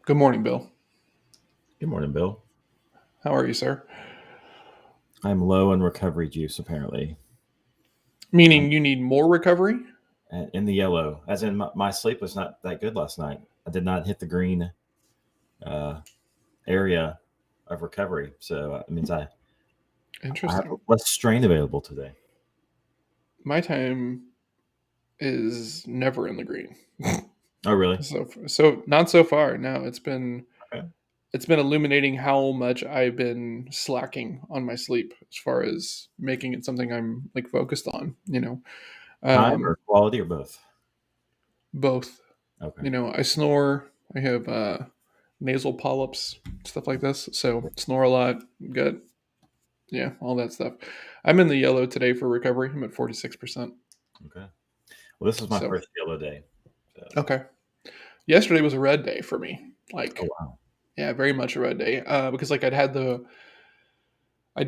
Good morning, Bill. Good morning, Bill. How are you, sir? I'm low on recovery juice, apparently. I'm Meaning you need more recovery? in the yellow, as in my sleep was not that good last night. I did not hit the green uh, area of recovery. So it means I have Interesting. less strain available today. My time is never in the green. Oh, really? So not so far. No, Okay. it's been illuminating how much I've been slacking on my sleep as far as making it something I'm like focused on. Time Um or quality or both? both. Okay. I snore, I have nasal polyps, stuff like this. So snore a lot, got yeah, all that stuff. I'm in the yellow today for recovery. I'm at 46%. Okay. Well, this is my So, first yellow day. So, okay. Yesterday was a red day for me. oh, Like, wow. yeah, very much a red day. Because like I'd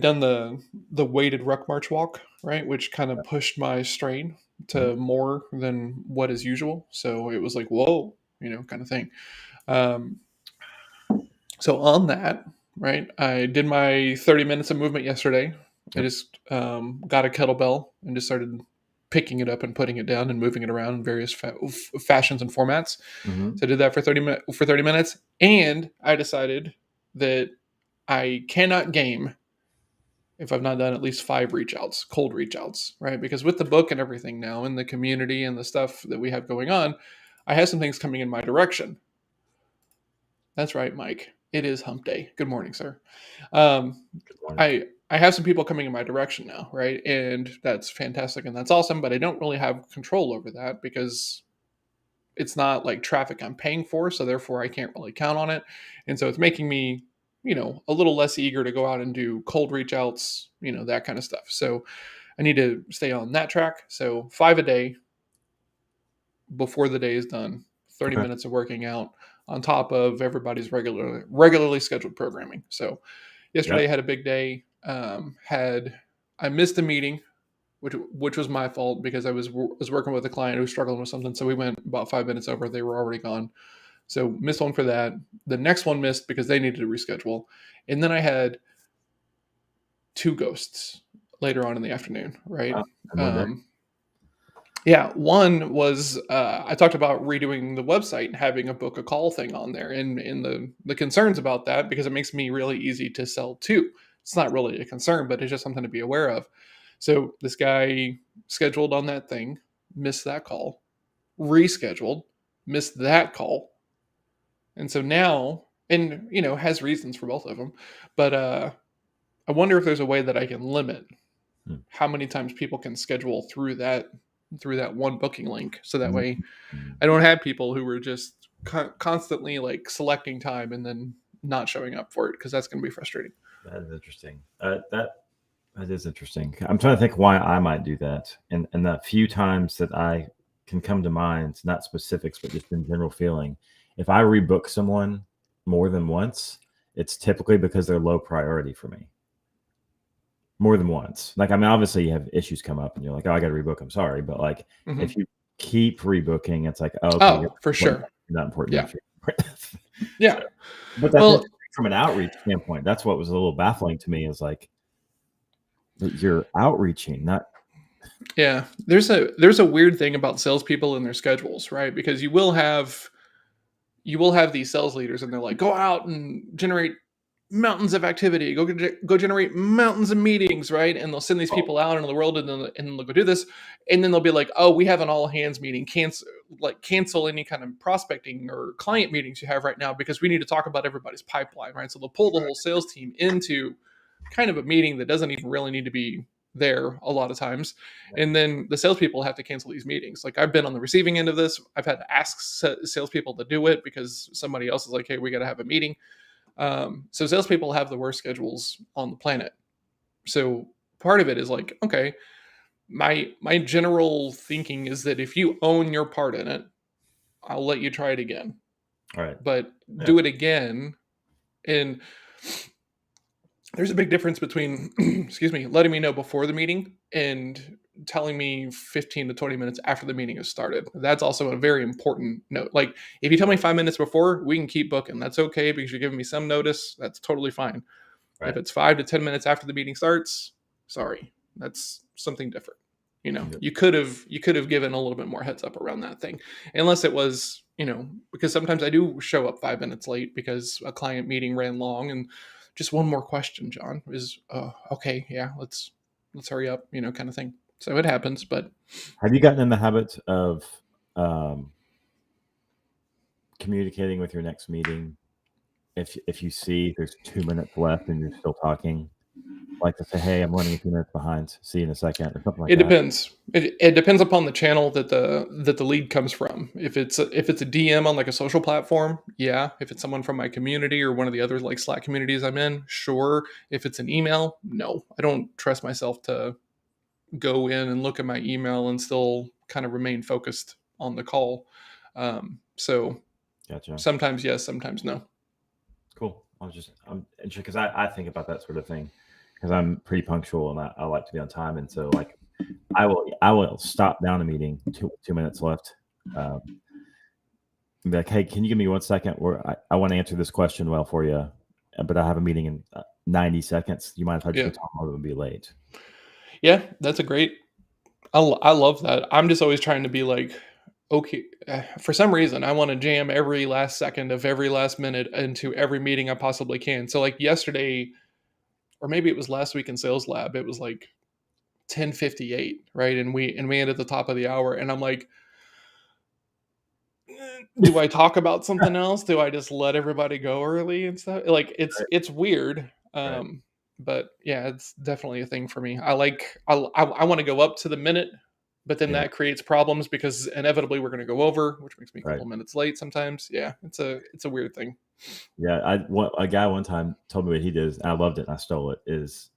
done the weighted ruck march walk, right, which kind of pushed my strain Mhm. to more than what is usual. So it was like, whoa, kind of thing. Um, so on that, right, I did my 30 minutes of movement yesterday. I Yep. just got a kettlebell and just started picking it up and putting it down and moving it around in various fashions and formats. Hmm. So I did that for 30 minutes, and I decided that I cannot game if I've not done at least 5 reach outs, cold reach outs, right? Because with the book and everything now and the community and the stuff that we have going on, I have some things coming in my direction. That's right, Mike. It is hump day. Good morning, sir. Good morning. I have some people coming in my direction now, right? And that's fantastic and that's awesome, but I don't really have control over that because it's not like traffic I'm paying for, so therefore I can't really count on it. And so it's making me, a little less eager to go out and do cold reach outs, that kind of stuff. So I need to stay on that track. So 5 a day before the day is done, 30 Okay. minutes of working out on top of everybody's regularly scheduled programming. So yesterday Yep. I had a big day. Had I missed a meeting, which was my fault because I was working with a client who was struggling with something. So we went about 5 minutes over. They were already gone. So missed one for that. The next one missed because they needed to reschedule. And then I had two ghosts later on in the afternoon, right? Wow. In one day. Um, yeah, one was I talked about redoing the website and having a book a call thing on there, and the concerns about that because it makes me really easy to sell to. It's not really a concern, but it's just something to be aware of. So this guy scheduled on that thing, missed that call, rescheduled, missed that call, and so now, and has reasons for both of them, but I wonder if there's a way that I can limit Hmm. how many times people can schedule through that one booking link, so that way Mhm. I don't have people who were just constantly like selecting time and then not showing up for it because that's going to be frustrating. That is interesting. That is interesting. I'm trying to think why I might do that. And the few times that I can come to mind, not specifics, but just in general feeling, if I rebook someone more than once, it's typically because they're low priority for me. More than once. Like, I mean, obviously you have issues come up and you're like, oh, I got to rebook. I'm sorry. But like, Hmm. if you keep rebooking, it's like, oh, okay, Oh, for important. sure. You're not important Yeah. enough. So, Yeah. but that's Well, interesting from an outreach standpoint. That's what was a little baffling to me is like, that you're outreaching, not yeah. There's a weird thing about salespeople and their schedules, right? Because you will have these sales leaders and they're like, go out and generate mountains of activity, go generate mountains of meetings, right? And they'll send these people out into the world and they'll go do this. And then they'll be like, oh, we have an all hands meeting. Cancel any kind of prospecting or client meetings you have right now because we need to talk about everybody's pipeline, right? So they'll pull the whole sales team into kind of a meeting that doesn't even really need to be there a lot of times. And then the salespeople have to cancel these meetings. Like I've been on the receiving end of this. I've had to ask salespeople to do it because somebody else is like, hey, we got to have a meeting. So salespeople have the worst schedules on the planet. So part of it is like, okay, my general thinking is that if you own your part in it, I'll let you try it again. all right. But Yeah. do it again. And there's a big difference between excuse me, letting me know before the meeting and telling me 15 to 20 minutes after the meeting has started. That's also a very important note. Like, if you tell me 5 minutes before, we can keep booking. That's okay because you're giving me some notice. That's totally fine. If Right. it's 5 to 10 minutes after the meeting starts, sorry, that's something different. Yep. You could have given a little bit more heads up around that thing, unless it was, because sometimes I do show up 5 minutes late because a client meeting ran long, and just one more question, John, is okay, yeah, let's hurry up, kind of thing. So it happens, but Have you gotten in the habit of um, communicating with your next meeting if you see there's 2 minutes left and you're still talking, like to say, "Hey, I'm running a few minutes behind. See you in a second," or something like it that? depends. It depends upon the channel that the lead comes from. If it's a DM on like a social platform, yeah. If it's someone from my community or one of the other like Slack communities I'm in, sure. If it's an email, no. I don't trust myself to go in and look at my email and still kind of remain focused on the call. So Gotcha. sometimes yes, sometimes no. Cool. I'm interested because I think about that sort of thing because I'm pretty punctual and I like to be on time, and so like I will stop down a meeting 2 minutes left. Be like, "Hey, can you give me 1 second? Where I want to answer this question well for you, but I have a meeting in 90 seconds. You mind if I just Yeah. go talk more and be late?" Yeah, that's a great. I love that. I'm just always trying to be like, okay, for some reason, I want to jam every last second of every last minute into every meeting I possibly can. So, like yesterday, or maybe it was last week in Sales Lab, it was like 10:58, right? And we ended at the top of the hour, and I'm like, do I talk about something else? Do I just let everybody go early and stuff? Like, it's Right. it's weird. Right. But yeah, it's definitely a thing for me. I want to go up to the minute, but then Yeah. that creates problems because inevitably we're going to go over, which makes me a Right. couple minutes late sometimes. Yeah, it's a weird thing. Yeah. A guy one time told me what he did. And I loved it. And I stole it. Is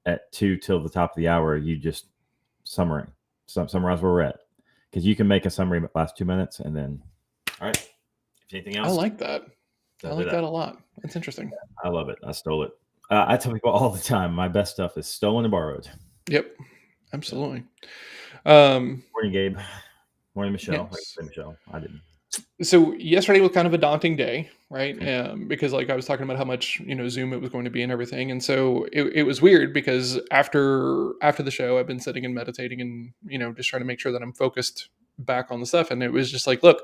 at 2 till the top of the hour, you just summary, summarize where we're at because you can make a summary last 2 minutes and then all right. If anything I else, like that. I I'll do like that. that a lot. That's interesting. I love it. I stole it. I tell people all the time, my best stuff is stolen and borrowed. Yep, So, absolutely. Um, morning, Gabe. Morning, Michelle. Like yes. I say, Michelle. I didn't. So yesterday was kind of a daunting day, right? Mm. Because like I was talking about how much Zoom it was going to be and everything, and so it was weird because after the show, I've been sitting and meditating and just trying to make sure that I'm focused back on the stuff, and it was just like, look,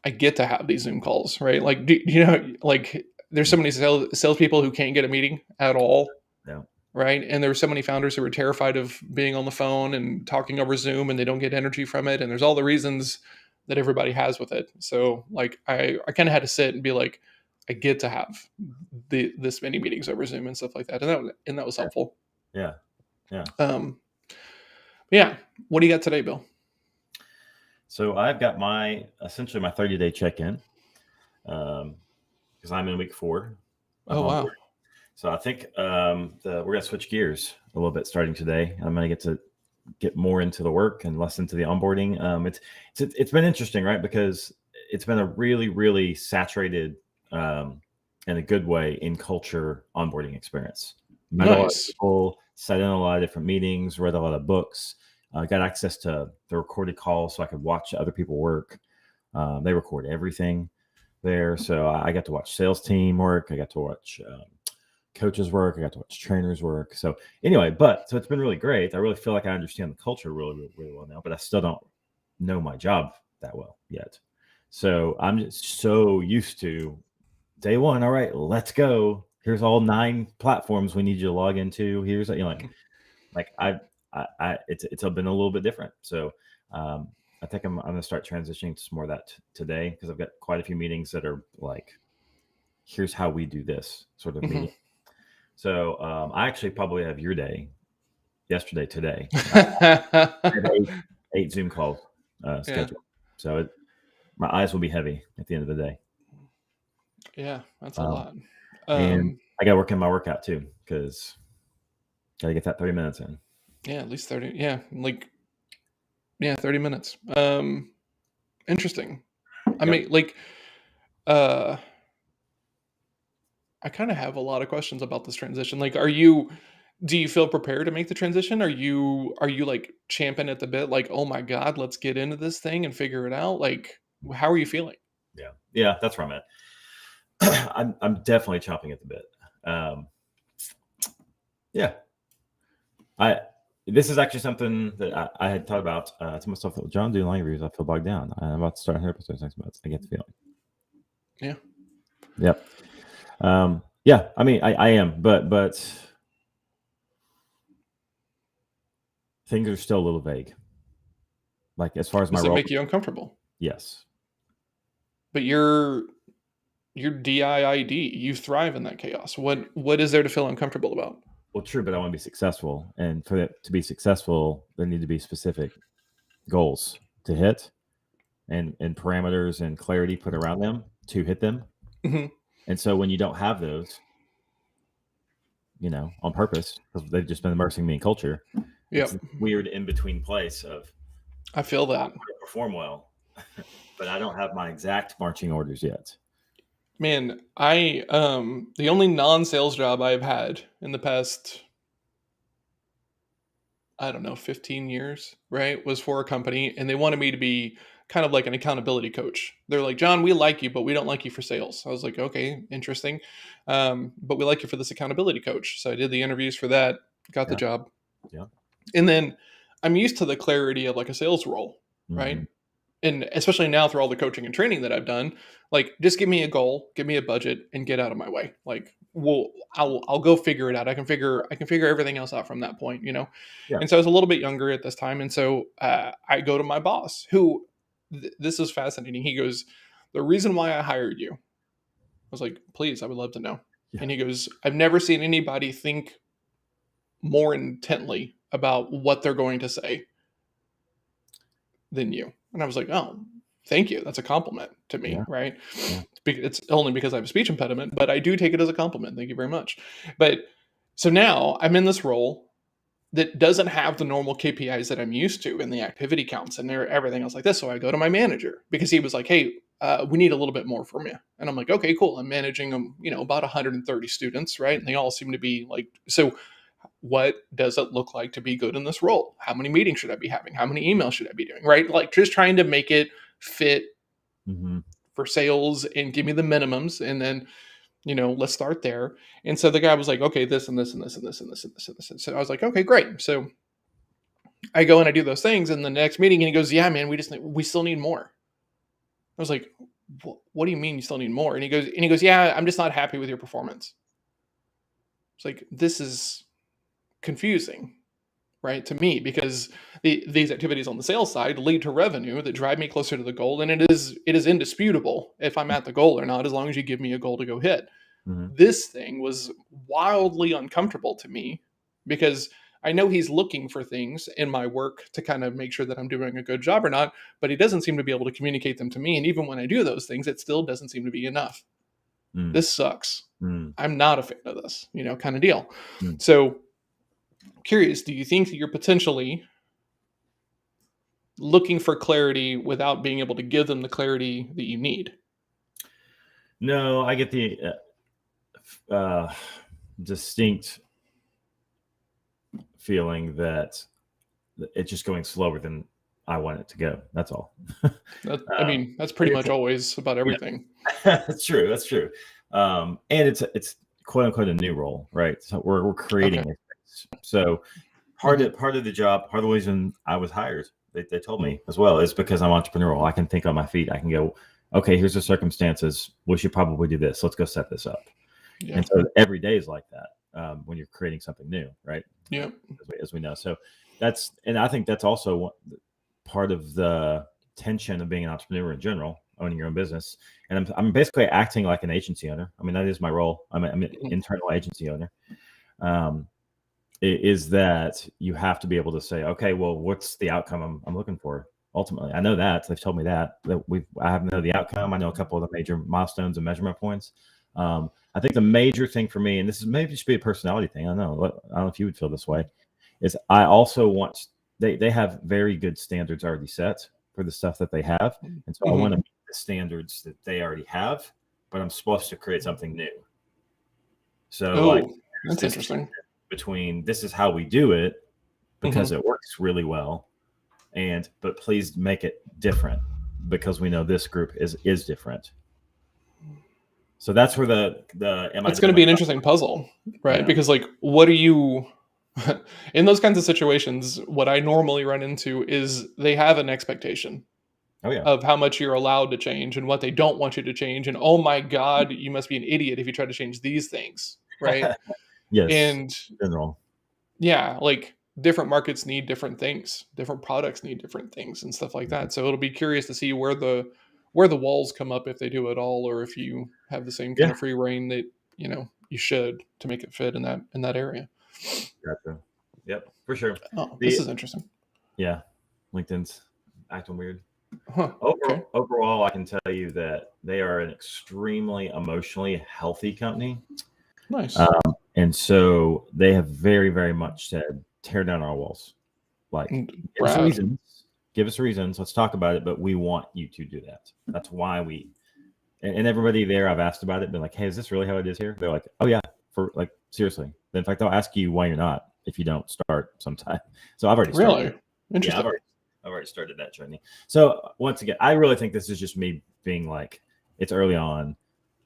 I get to have these Zoom calls, right? Like, like there's so many salespeople who can't get a meeting at all, Yeah. right? And there were so many founders who were terrified of being on the phone and talking over Zoom, and they don't get energy from it. And there's all the reasons that everybody has with it. So like I kind of had to sit and be like, I get to have this many meetings over Zoom and stuff like that, and that was Yeah. helpful. Yeah. Yeah. Um, yeah, what do you got today, Bill? So I've got essentially my 30-day check-in because I'm in week 4 of Oh wow, onboarding. So I think we're going to switch gears a little bit starting today. I'm going to get more into the work and less into the onboarding. It's been interesting, right? Because it's been a really, really saturated in a good way in culture onboarding experience. Met a lot of nice. people, sat in a lot of different meetings, read a lot of books, got access to the recorded calls so I could watch other people work. They record everything there. So I got to watch sales team work. I got to watch coaches work. I got to watch trainers work. So anyway, so it's been really great. I really feel like I understand the culture really, really, really well now, but I still don't know my job that well yet. So I'm just so used to day one. All right, let's go. Here's all 9 platforms we need you to log into. Here's like it's been a little bit different. So I think I'm going to start transitioning to some more of that today because I've got quite a few meetings that are like, here's how we do this sort of Mhm. meeting. So I actually probably have your day yesterday, today. I had eight Zoom calls Yeah, scheduled. So my eyes will be heavy at the end of the day. yeah, that's a Um, lot. and Um, I got to work in my workout too because got to get that 30 minutes in. yeah, at least 30. Yeah, like yeah, 30 minutes. Interesting. I Yep. mean, like, uh, I kind of have a lot of questions about this transition. Like, are you? Do you feel prepared to make the transition? Are you like champing at the bit, like, oh my God, let's get into this thing and figure it out? Like, how are you feeling? Yeah. Yeah. That's where I'm at. I'm definitely chomping at the bit. Um, yeah. I This is actually something that I had thought about to myself. John, doing line reviews, I feel bogged down. I'm about to start 100 episodes next month. I get the feeling. Yeah. Yep. Yeah. I mean, I am, but things are still a little vague. Like as far as my Does it role, make you uncomfortable? yes. But you're DIID. You thrive in that chaos. What is there to feel uncomfortable about? Well, true, but I want to be successful, and for it to be successful, there need to be specific goals to hit, and parameters and clarity put around them to hit them. Mhm. And so when you don't have those, on purpose, because they've just been immersing me in culture, it's Yep. this weird in between place of I feel I that. want to perform well, but I don't have my exact marching orders yet. Man, the only non-sales job I've had in the past, I don't know, 15 years, right, was for a company, and they wanted me to be kind of like an accountability coach. They're like, John, we like you, but we don't like you for sales. I was like, okay, interesting. But we like you for this accountability coach. So I did the interviews for that, got the Yeah. job. Yeah. And then I'm used to the clarity of like a sales role, right? Mm-hmm. And especially now through all the coaching and training that I've done, like just give me a goal, give me a budget, and get out of my way. Like, I'll go figure it out. I can figure everything else out from that point, you know. Yeah. And so I was a little bit younger at this time, and so I go to my boss, who this is fascinating. He goes, "The reason why I hired you," I was like, "Please, I would love to know." Yeah. And he goes, "I've never seen anybody think more intently about what they're going to say than you." And I was like, oh, thank you. That's a compliment to me, Yeah. right? Yeah. It's only because I have a speech impediment, but I do take it as a compliment. Thank you very much. But so now I'm in this role that doesn't have the normal KPIs that I'm used to in the activity counts and everything else like this. So I go to my manager because he was like, hey, we need a little bit more from you. And I'm like, okay, cool. I'm managing them, about 130 students, right? And they all seem to be like, so what does it look like to be good in this role? How many meetings should I be having? How many emails should I be doing? Right? Like just trying to make it fit Mm-hmm. for sales and give me the minimums. And then, let's start there. And so the guy was like, okay, this and this and this and this and this and this and this. And so I was like, okay, great. So I go and I do those things. And the next meeting, and he goes, yeah, man, we still need more. I was like, what do you mean you still need more? And he goes, yeah, I'm just not happy with your performance. It's like, this is confusing, right, to me, because these activities on the sales side lead to revenue that drive me closer to the goal, and it is indisputable if I'm at the goal or not, as long as you give me a goal to go hit. Mm-hmm. This thing was wildly uncomfortable to me because I know he's looking for things in my work to kind of make sure that I'm doing a good job or not, but he doesn't seem to be able to communicate them to me. And even when I do those things, it still doesn't seem to be enough. Mm. This sucks. Mm. I'm not a fan of this, kind of deal. Mm. So, curious, do you think that you're potentially looking for clarity without being able to give them the clarity that you need? No, I get the distinct feeling that it's just going slower than I want it to go. That's all. I mean, that's pretty much always about everything. Yeah. That's true. That's true. And it's quote unquote a new role, right? So we're creating Okay. it. So part of the job, part of the reason I was hired, they told me as well, is because I'm entrepreneurial. I can think on my feet. I can go, okay, here's the circumstances. We should probably do this. Let's go set this up. Yeah. And so every day is like that when you're creating something new, right? Yeah. As we know. So and I think that's also part of the tension of being an entrepreneur in general, owning your own business. And I'm basically acting like an agency owner. I mean, that is my role. I'm an internal agency owner. Is that you have to be able to say, okay, well, what's the outcome I'm looking for? Ultimately, I know that they've told me that I have to know the outcome. I know a couple of the major milestones and measurement points. I think the major thing for me, and this is maybe just be a personality thing. I don't know if you would feel this way, is I also want they have very good standards already set for the stuff that they have, and so I want to meet the standards that they already have, but I'm supposed to create something new. So that's interesting. between this is how we do it because Mhm. it works really well, but please make it different because we know this group is different. So that's where the am I It's going doing to my be an job? interesting puzzle, right? Yeah. Because like, what do you in those kinds of situations? What I normally run into is they have an expectation Oh yeah. of how much you're allowed to change and what they don't want you to change. And oh my God, you must be an idiot if you try to change these things, right? Yes. And General. yeah, like different markets need different things, different products need different things and stuff like Mhm. that. So it'll be curious to see where the walls come up if they do it all, or if you have the same kind Yeah. of free reign that you should to make it fit in that area. Gotcha. Yep. For sure. Oh, this The is interesting. Yeah. LinkedIn's acting weird. Huh. Okay. Overall, I can tell you that they are an extremely emotionally healthy company. Nice. And so they have very, very much said, tear down our walls. Like, give us Brad. reasons. Give us reasons. Let's talk about it. But we want you to do that. That's why and everybody there I've asked about it, been like, hey, is this really how it is here? They're like, oh, yeah. For like, seriously. In fact, they'll ask you why you're not if you don't start sometime. So I've already started Really that. Yeah, interesting. I've already started that journey. So once again, I really think this is just me being like, it's early on.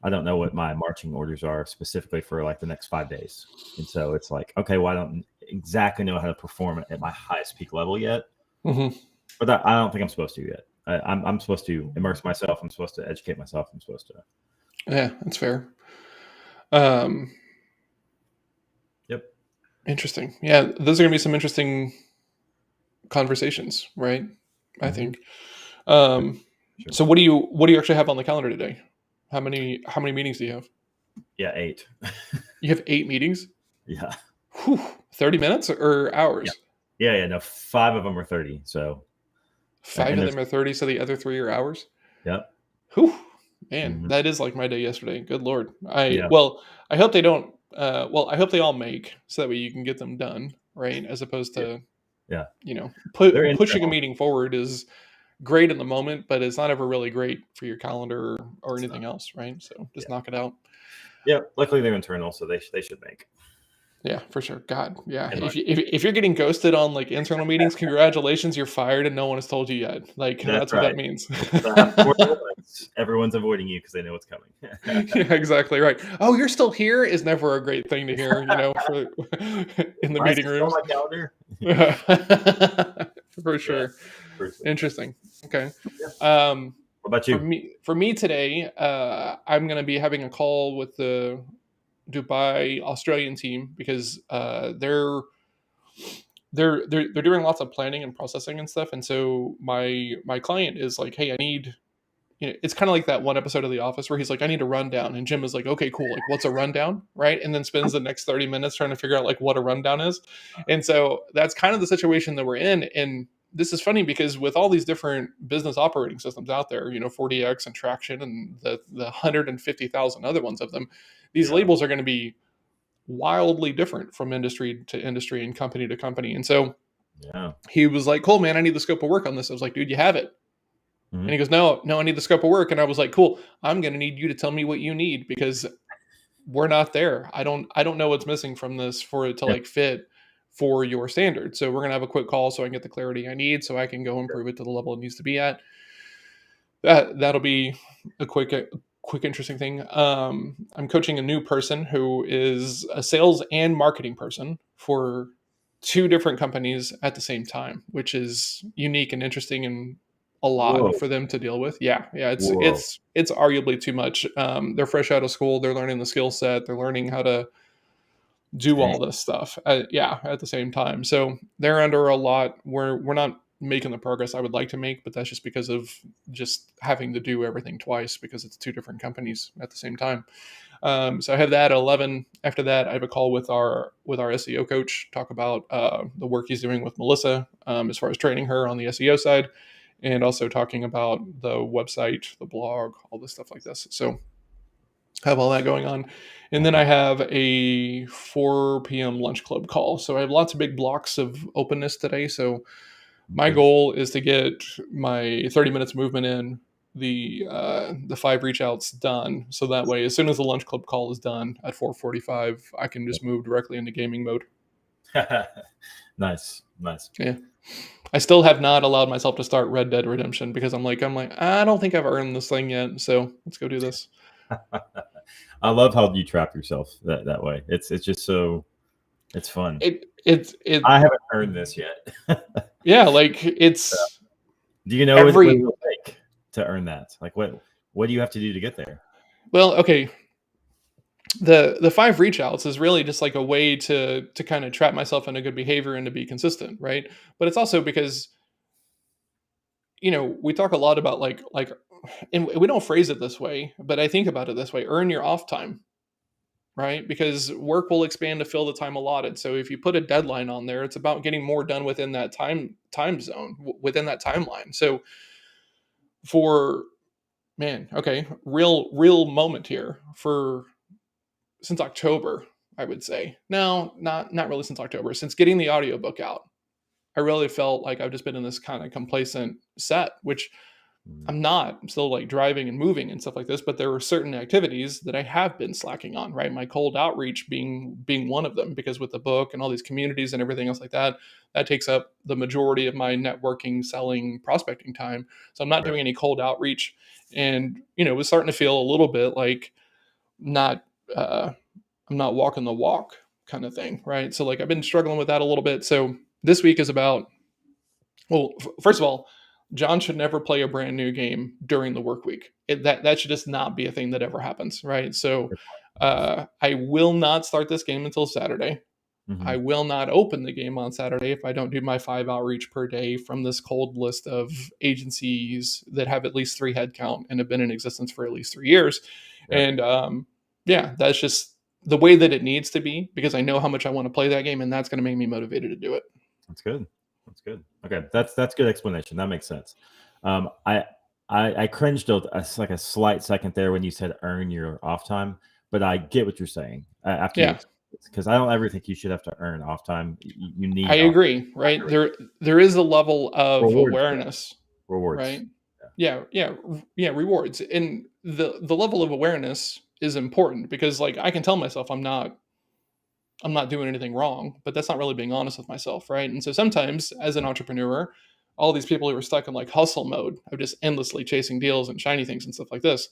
I don't know what my marching orders are specifically for like the next 5 days. And so it's like, okay, well, I don't exactly know how to perform at my highest peak level yet. Hmm. But I don't think I'm supposed to yet. I'm supposed to immerse myself. I'm supposed to educate myself. I'm supposed to. Yeah, that's fair. Um, Yep. Interesting. Yeah, those are gonna be some interesting conversations, right? I Mm-hmm. think. Um, Sure. so what do you actually have on the calendar today? How many meetings do you have? Yeah, 8. You have 8 meetings. Yeah. Whew, 30 minutes or Yeah. hours? Yeah. No, 5 of them are 30. So, Five and of there's, them are 30, so the other three are hours. yep. Whew, man, Mm-hmm. that is like my day yesterday. Good lord. I Yeah. well, I hope they don't. Well, I hope they all make so that way you can get them done, right? As opposed Yeah. to Yeah. They're pushing a internal. meeting forward is great in the moment, but it's not ever really great for your calendar or It's anything not. else, right? So Yeah. just knock it out. Yeah. Luckily, they're internal, so they should make. Yeah, for sure. God, yeah. In my If you're getting ghosted on like internal meetings, congratulations, you're fired, and no one has told you yet. Like That's that's what that right. means. So half the world realize everyone's avoiding you because they know what's coming. Yeah, exactly right. Oh, you're still here is never a great thing to hear, for in the Why is meeting this still on rooms. my calendar? For Yeah. sure. For sure. Interesting. Okay. Yeah. Um, What about for you? me today, I'm going to be having a call with the Dubai Australian team because they're doing lots of planning and processing and stuff. And so my client is like, hey, I need, it's kind of like that one episode of The Office where he's like, I need a rundown, and Jim is like, okay, cool, like what's a rundown, right? And then spends the next 30 minutes trying to figure out like what a rundown is. And so that's kind of the situation that we're in. And this is funny because with all these different business operating systems out there, 40X and Traction and the 150,000 other ones of them, these Yeah. labels are going to be wildly different from industry to industry and company to company. And so Yeah. he was like, cool, man, I need the scope of work on this. I was like, dude, you have it. And Mhm. he goes, no, no, I need the scope of work. And I was like, cool, I'm going to need you to tell me what you need because we're not there. I don't know what's missing from this for it to Yeah. like fit for your standard. So we're going to have a quick call so I can get the clarity I need so I can go improve it to the level it needs to be at. That'll be a quick interesting thing. I'm coaching a new person who is a sales and marketing person for two different companies at the same time, which is unique and interesting and a lot Whoa. for them to deal with. Yeah, yeah, it's Whoa. it's it's arguably too much. They're fresh out of school, they're learning the skill set, they're learning how to do Dang. all this stuff. Yeah, at the same time, so they're under a lot. We're not making the progress I would like to make, but that's just because of just having to do everything twice because it's two different companies at the same time. So I have that at 11. After that, I have a call with our SEO coach, talk about the work he's doing with Melissa as far as training her on the SEO side, and also talking about the website, the blog, all this stuff like this. So have all that going on. And then I Okay. have a 4 p.m. lunch club call. So I have lots of big blocks of openness today. So my Okay. goal is to get my 30 minutes movement in, the 5 reach outs done. So that way, as soon as the lunch club call is done at 4:45, I can just move directly into gaming mode. Nice, nice. Yeah. I still have not allowed myself to start Red Dead Redemption because I'm like, I don't think I've earned this thing yet. So let's go do this. I love how you trap yourself that way. It's just so it's fun. It I haven't earned this yet. yeah, like it's Do you know what every it'll take to earn that? Like what do you have to do to get there? well, okay. The five reach outs is really just like a way to kind of trap myself in a good behavior and to be consistent, right? But it's also because we talk a lot about like and we don't phrase it this way, but I think about it this way: earn your off time, right? Because work will expand to fill the time allotted. So if you put a deadline on there, it's about getting more done within that time zone, within that timeline. So for man, okay, real moment here for since October, I would say. No, not really since October. Since getting the audiobook out, I really felt like I've just been in this kind of complacent set, which Mm, I'm not. I'm still like driving and moving and stuff like this, but there were certain activities that I have been slacking on, right? My cold outreach being one of them, because with the book and all these communities and everything else like that, that takes up the majority of my networking, selling, prospecting time. So I'm not right. doing any cold outreach, and it was starting to feel a little bit like not uh, I'm not walking the walk kind of thing, right? So like I've been struggling with that a little bit. So this week is about well, first of all, John should never play a brand new game during the work week. That should just not be a thing that ever happens, right? So I will not start this game until Saturday. I Mhm. will not open the game on Saturday if I don't do my 5 outreach per day from this cold list of agencies that have at least 3 headcount and have been in existence for at least 3 years. Yeah. And yeah, that's just the way that it needs to be because I know how much I want to play that game, and that's going to make me motivated to do it. That's good. That's good. Okay, that's good explanation. That makes sense. Um, I I cringed like a slight second there when you said earn your off time, but I get what you're saying after you Yeah, because I don't ever think you should have to earn off time. You I need off agree. Right there is a level of rewards. Yeah, awareness, rewards. right? Yeah, rewards, and the level of awareness is important because like I can tell myself I'm not doing anything wrong, but that's not really being honest with myself, right? And so sometimes as an entrepreneur, all these people who are stuck in like hustle mode of just endlessly chasing deals and shiny things and stuff like this,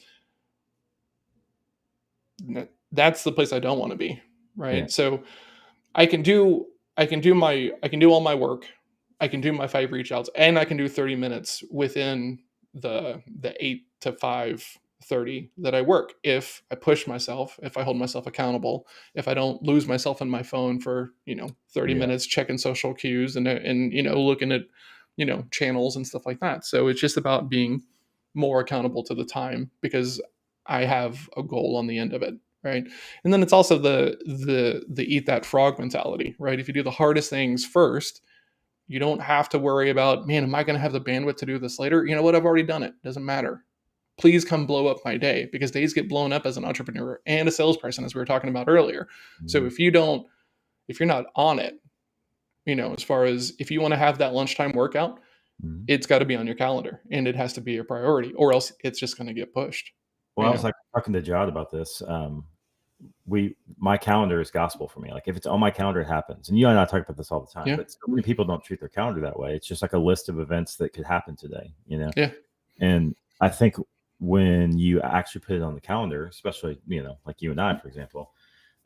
that's the place I don't want to be, Yeah. right? So I can do all my work. I can do my 5 reach outs and I can do 30 minutes within the 8 to 5:30 that I work if I push myself, if I hold myself accountable, if I don't lose myself in my phone for 30 Yeah. minutes checking social cues and looking at channels and stuff like that. So it's just about being more accountable to the time because I have a goal on the end of it, right? And then it's also the eat that frog mentality, right? If you do the hardest things first, you don't have to worry about, man, am I going to have the bandwidth to do this later? You know what? I've already done it. Doesn't matter. Please come blow up my day because days get blown up as an entrepreneur and a salesperson, as we were talking about earlier. So Mhm. if you're not on it, as far as if you want to have that lunchtime workout, Mhm. it's got to be on your calendar and it has to be a priority or else it's just going to get pushed, Well, I was like talking to Jod about this. My calendar is gospel for me. Like if it's on my calendar, it happens. And you and I talk about this all the time, Yeah. but so many people don't treat their calendar that way. It's just like a list of events that could happen today, Yeah. And I think when you actually put it on the calendar, especially, like you and I, for example,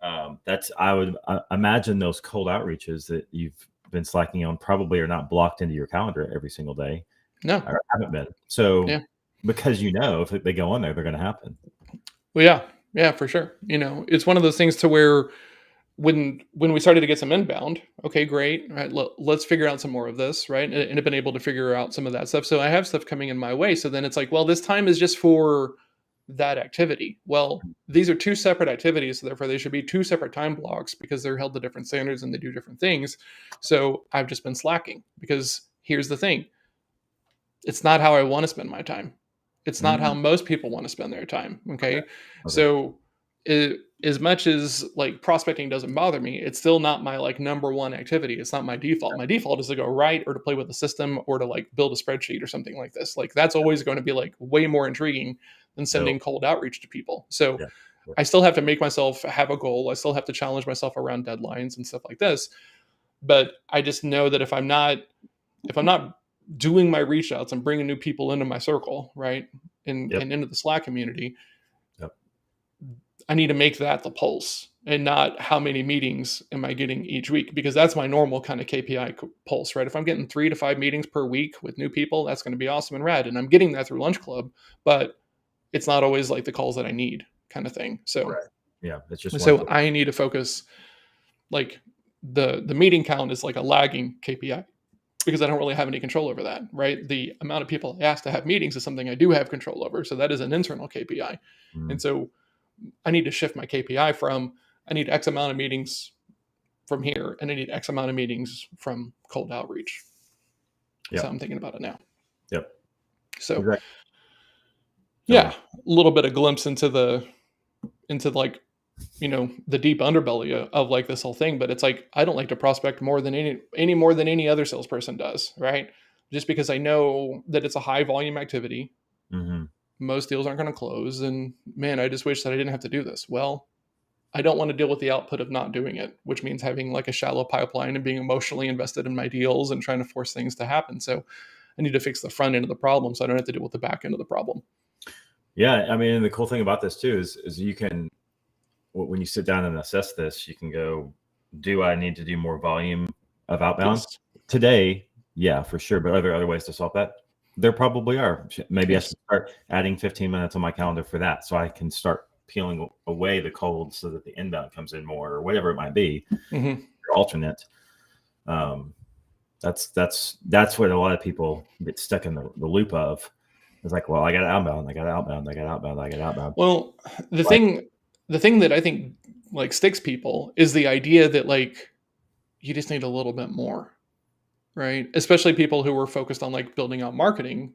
I would imagine those cold outreaches that you've been slacking on probably are not blocked into your calendar every single day No. or haven't been. So Yeah. because if they go on there, they're going to happen. Well, yeah. Yeah, for sure. It's one of those things to where when we started to get some inbound, okay, great, right? Let's figure out some more of this, right? And have been able to figure out some of that stuff. So I have stuff coming in my way. So then it's like, well, this time is just for that activity. Well, these are two separate activities, so therefore they should be two separate time blocks because they're held to different standards and they do different things. So I've just been slacking because here's the thing: it's not how I want to spend my time. It's not how Mm, most people want to spend their time. okay. Okay. Okay. So as much as like prospecting doesn't bother me, it's still not my like number one activity. It's not my default. My default is to go write or to play with the system or to like build a spreadsheet or something like this. Like that's always going to be like way more intriguing than So sending cold outreach to people. So yeah. Yeah. I still have to make myself have a goal. I still have to challenge myself around deadlines and stuff like this. But I just know that if I'm not doing my reach outs and bringing new people into my circle, right, and Yep. into the Slack community, Yep. I need to make that the pulse and not how many meetings am I getting each week, because that's my normal kind of KPI pulse, right? If I'm getting 3 to 5 meetings per week with new people, that's going to be awesome and rad. And I'm getting that through Lunch Club, but it's not always like the calls that I need kind of thing. So, Right. Yeah. It's just one so thing. I need to focus like the meeting count is like a lagging KPI because I don't really have any control over that, right? The amount of people I ask to have meetings is something I do have control over. So that is an internal KPI. Mm. And so I need to shift my KPI from I need X amount of meetings from here and I need X amount of meetings from cold outreach. That's Yep. how I'm thinking about it now. Yep. So Exactly. yeah, a little bit of glimpse into like, you know, the deep underbelly of like this whole thing. But it's like I don't like to prospect more than any more than any other salesperson does, right? Just because I know that it's a high volume activity. Mm-hmm. Most deals aren't going to close, and man, I just wish that I didn't have to do this. Well, I don't want to deal with the output of not doing it, which means having like a shallow pipeline and being emotionally invested in my deals and trying to force things to happen. So I need to fix the front end of the problem so I don't have to deal with the back end of the problem. Yeah. I mean, the cool thing about this too is you can, when you sit down and assess this, you can go, do I need to do more volume of outbound Yes. today? Yeah, for sure. But are there other ways to solve that? There probably are. Maybe I Yes. should start adding 15 minutes on my calendar for that, so I can start peeling away the cold so that the inbound comes in more, or whatever it might be. Mm-hmm. Alternate. That's what a lot of people get stuck in the loop of. It's like, well, I got outbound, I got outbound, I got outbound, I got outbound. Well, the Like, thing that I think like sticks people is the idea that like you just need a little bit more, right? Especially people who were focused on like building out marketing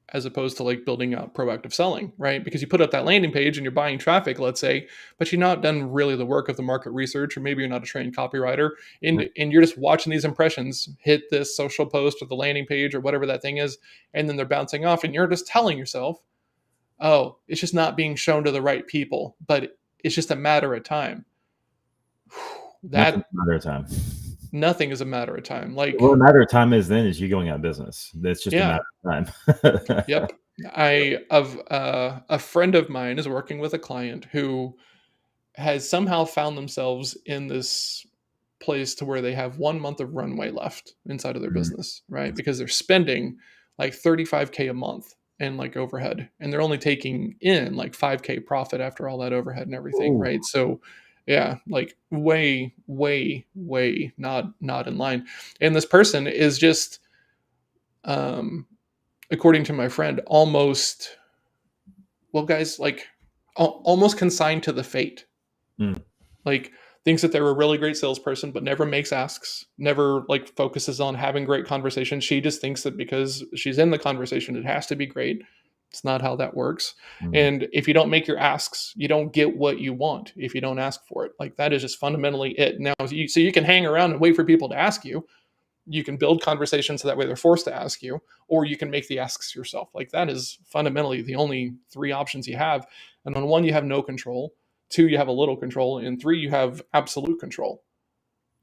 as opposed to like building out proactive selling, right? Because you put up that landing page and you're buying traffic, let's say, but you're not done really the work of the market research, or maybe you're not a trained copywriter, and you're just watching these impressions hit this social post or the landing page or whatever that thing is, and then they're bouncing off, and you're just telling yourself, oh, it's just not being shown to the right people, but it's just a matter of time. nothing's That a matter of time. nothing is a matter of time. Like, Well, a matter of time is then is you going out of business. It's just a yeah, matter of time. yep. A friend of mine is working with a client who has somehow found themselves in this place to where they have 1 month of runway left inside of their Mhm. business, right? Because they're spending like 35K a month in like overhead, and they're only taking in like 5K profit after all that overhead and everything, Ooh. right? So yeah, like way, way, way not in line. And this person is just um according to my friend, almost, well, guys, like almost consigned to the fate. Mm. Like thinks that they're a really great salesperson, but never makes asks, never like focuses on having great conversations. She just thinks that because she's in the conversation, it has to be great. It's not how that works. Mm. And if you don't make your asks, you don't get what you want if you don't ask for it. Like that is just fundamentally it. Now, so you can hang around and wait for people to ask you. You can build conversations so that way they're forced to ask you, or you can make the asks yourself. Like that is fundamentally the only three options you have. And on one, you have no control. Two, you have a little control. And three, you have absolute control.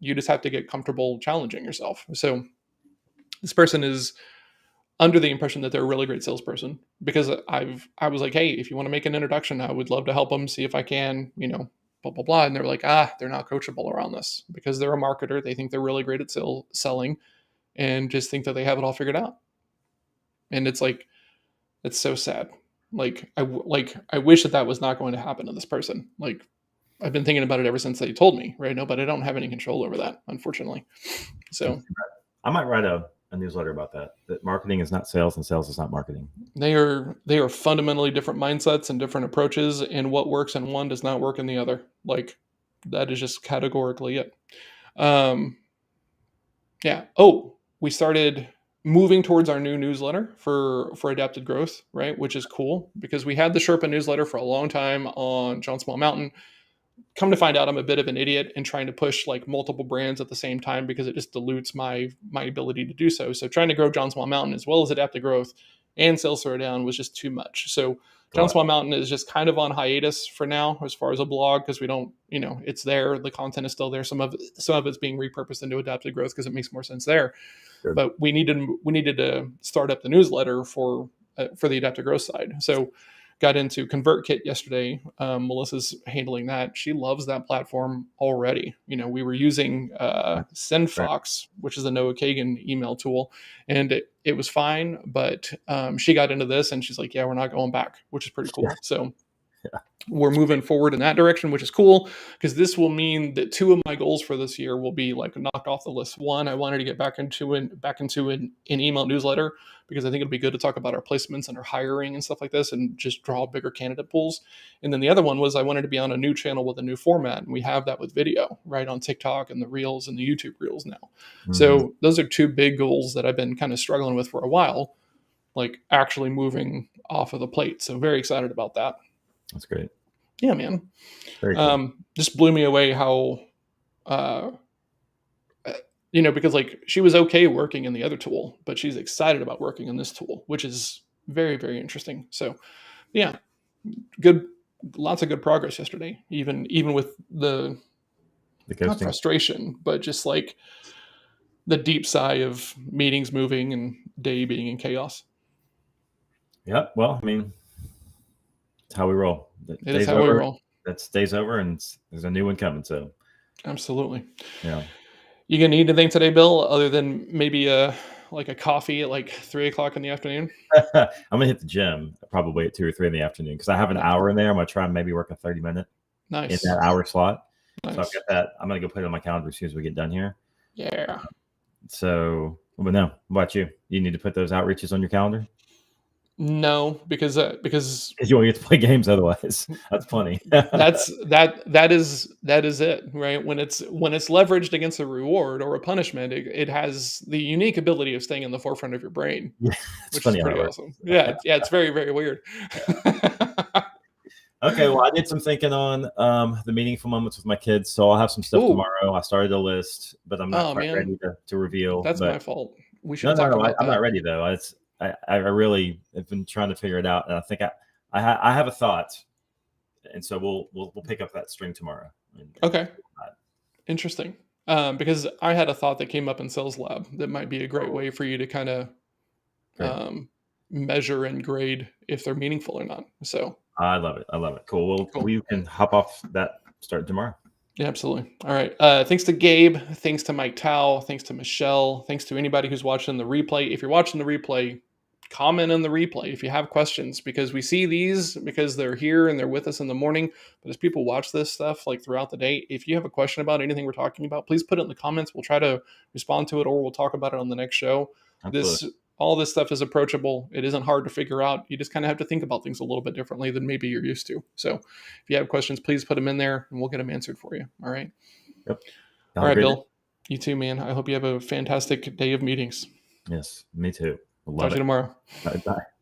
You just have to get comfortable challenging yourself. So this person is under the impression that they're a really great salesperson because I was like, hey, if you want to make an introduction, I would love to help them, see if I can, you know, blah blah blah. And they're like, they're not coachable around this because they're a marketer. They think they're really great at selling and just think that they have it all figured out. And it's like, it's so sad. Like I wish that was not going to happen to this person. Like I've been thinking about it ever since they told me, right? No, but I don't have any control over that, unfortunately. So I might write a newsletter about that. That marketing is not sales and sales is not marketing. they are fundamentally different mindsets and different approaches, and what works in one does not work in the other. Like that is just categorically it. Um, yeah. Oh, we started moving towards our new newsletter for adapted growth, right? Which is cool because we had the Sherpa newsletter for a long time on John Small Mountain. Come to find out, I'm a bit of an idiot in trying to push like multiple brands at the same time because it just dilutes my ability to do so. So trying to grow John Small Mountain as well as adaptive growth and sales throwdown was just too much. So Go John ahead. Small Mountain is just kind of on hiatus for now as far as a blog because we don't, it's there. The content is still there. Some of it's being repurposed into adaptive growth because it makes more sense there. Good. But we needed to start up the newsletter for the adaptive growth side. So got into ConvertKit yesterday. Melissa's handling that. She loves that platform already. We were using SendFox, which is a Noah Kagan email tool, and it was fine. But she got into this, and she's like, "Yeah, we're not going back," which is pretty cool. Yeah. So Yeah. we're moving forward in that direction, which is cool because this will mean that 2 of my goals for this year will be like knocked off the list. One, I wanted to get back into an email newsletter because I think it'll be good to talk about our placements and our hiring and stuff like this and just draw bigger candidate pools. And then the other one was I wanted to be on a new channel with a new format. And we have that with video, right, on TikTok and the Reels and the YouTube Reels now. Mm-hmm. So those are 2 big goals that I've been kind of struggling with for a while, like actually moving off of the plate. So very excited about that. That's great. Yeah, man. Very cool. Just blew me away how, because like she was okay working in the other tool, but she's excited about working in this tool, which is very, very interesting. So yeah, lots of good progress yesterday, even with the not frustration, but just like the deep sigh of meetings moving and day being in chaos. Yeah. Well, I mean, it's how we roll. It is how we roll. That stays over, and there's a new one coming. So, absolutely. Yeah. You gonna eat anything today, BiL, other than maybe like a coffee at like 3:00 in the afternoon? I'm gonna hit the gym probably at 2 or 3 in the afternoon because I have an hour in there. I'm gonna try and maybe work a 30-minute in that hour slot. Nice. So I've got that. I'm gonna go put it on my calendar as soon as we get done here. Yeah. So, but no, what about you? You need to put those outreaches on your calendar? No, because you won't get to play games otherwise. That's funny. that is it, right? When it's leveraged against a reward or a punishment, it has the unique ability of staying in the forefront of your brain, which is pretty awesome. Yeah, it's very, very weird. Okay, well, I did some thinking on the meaningful moments with my kids, so I'll have some stuff tomorrow. I started a list, but I'm not quite ready to reveal. That's my fault. We should talk about that. I'm not ready though. I really have been trying to figure it out, and I think I have a thought, and so we'll pick up that string tomorrow. Okay, interesting. Because I had a thought that came up in Sales Lab that might be a great way for you to kind of measure and grade if they're meaningful or not. So I love it. Cool. Well, we can hop off that start tomorrow. Yeah, absolutely. All right. Thanks to Gabe. Thanks to Mike Tao. Thanks to Michelle. Thanks to anybody who's watching the replay. If you're watching the replay, comment on the replay if you have questions, because we see these because they're here and they're with us in the morning. But as people watch this stuff like throughout the day, if you have a question about anything we're talking about, please put it in the comments. We'll try to respond to it, or we'll talk about it on the next show. All this stuff is approachable. It isn't hard to figure out. You just kind of have to think about things a little bit differently than maybe you're used to. So if you have questions, please put them in there and we'll get them answered for you. All right. Yep. All right, BiL. You too, man. I hope you have a fantastic day of meetings. Yes, me too. Talk to you tomorrow. Bye.